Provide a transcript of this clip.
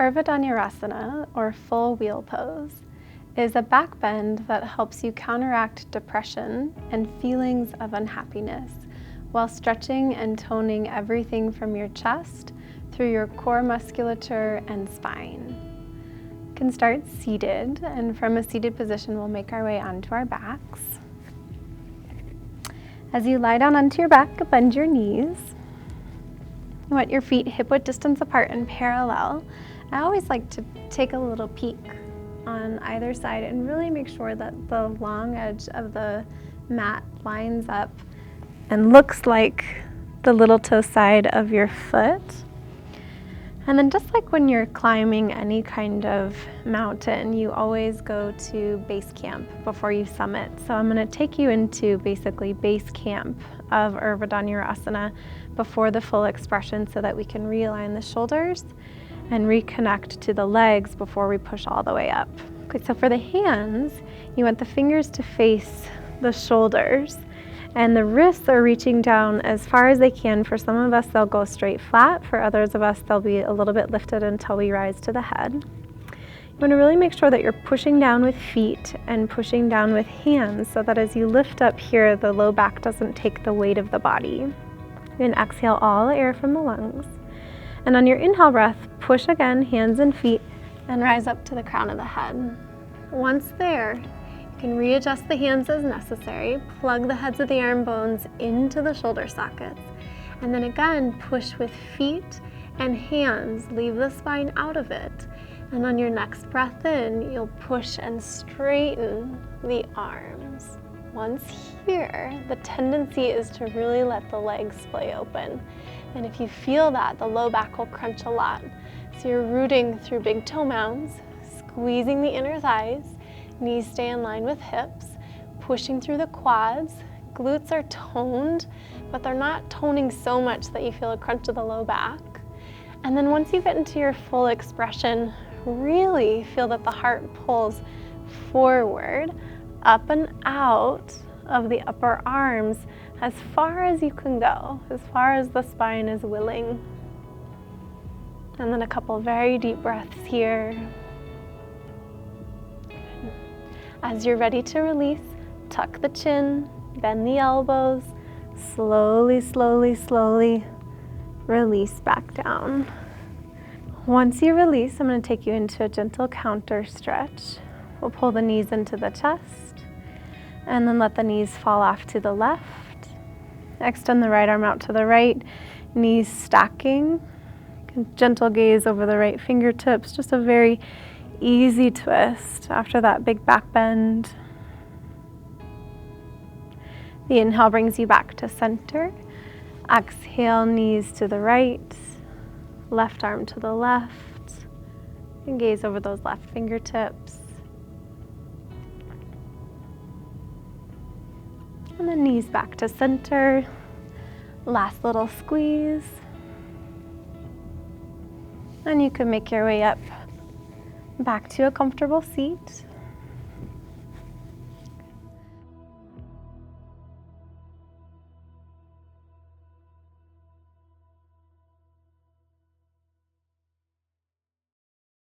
Urdhva Dhanurasana, or full wheel pose, is a back bend that helps you counteract depression and feelings of unhappiness while stretching and toning everything from your chest through your core musculature and spine. You can start seated, and from a seated position we'll make our way onto our backs. As you lie down onto your back, bend your knees. You want your feet hip-width distance apart and parallel. I always like to take a little peek on either side and really make sure that the long edge of the mat lines up and looks like the little toe side of your foot. And then just like when you're climbing any kind of mountain, you always go to base camp before you summit. So I'm going to take you into basically base camp of Urdhva Dhanurasana before the full expression so that we can realign the shoulders and reconnect to the legs before we push all the way up. Okay, so for the hands, you want the fingers to face the shoulders, and the wrists are reaching down as far as they can. For some of us, they'll go straight flat. For others of us, they'll be a little bit lifted until we rise to the head. You want to really make sure that you're pushing down with feet and pushing down with hands so that as you lift up here, the low back doesn't take the weight of the body. You can exhale all the air from the lungs. And on your inhale breath, push again, hands and feet, and rise up to the crown of the head. Once there, you can readjust the hands as necessary, plug the heads of the arm bones into the shoulder sockets, and then again, push with feet and hands, leave the spine out of it. And on your next breath in, you'll push and straighten the arms. Once here, the tendency is to really let the legs splay open. And if you feel that, the low back will crunch a lot. So you're rooting through big toe mounds, squeezing the inner thighs, knees stay in line with hips, pushing through the quads. Glutes are toned, but they're not toning so much that you feel a crunch of the low back. And then once you get into your full expression, really feel that the heart pulls forward, up and out of the upper arms as far as you can go, as far as the spine is willing. And then a couple very deep breaths here. As you're ready to release, tuck the chin, bend the elbows, slowly, slowly, slowly release back down. Once you release, I'm going to take you into a gentle counter stretch. We'll pull the knees into the chest and then let the knees fall off to the left. Extend the right arm out to the right, knees stacking. Gentle gaze over the right fingertips, just a very easy twist after that big back bend. The inhale brings you back to center. Exhale, knees to the right, left arm to the left, and gaze over those left fingertips. And then knees back to center. Last little squeeze. And you can make your way up back to a comfortable seat.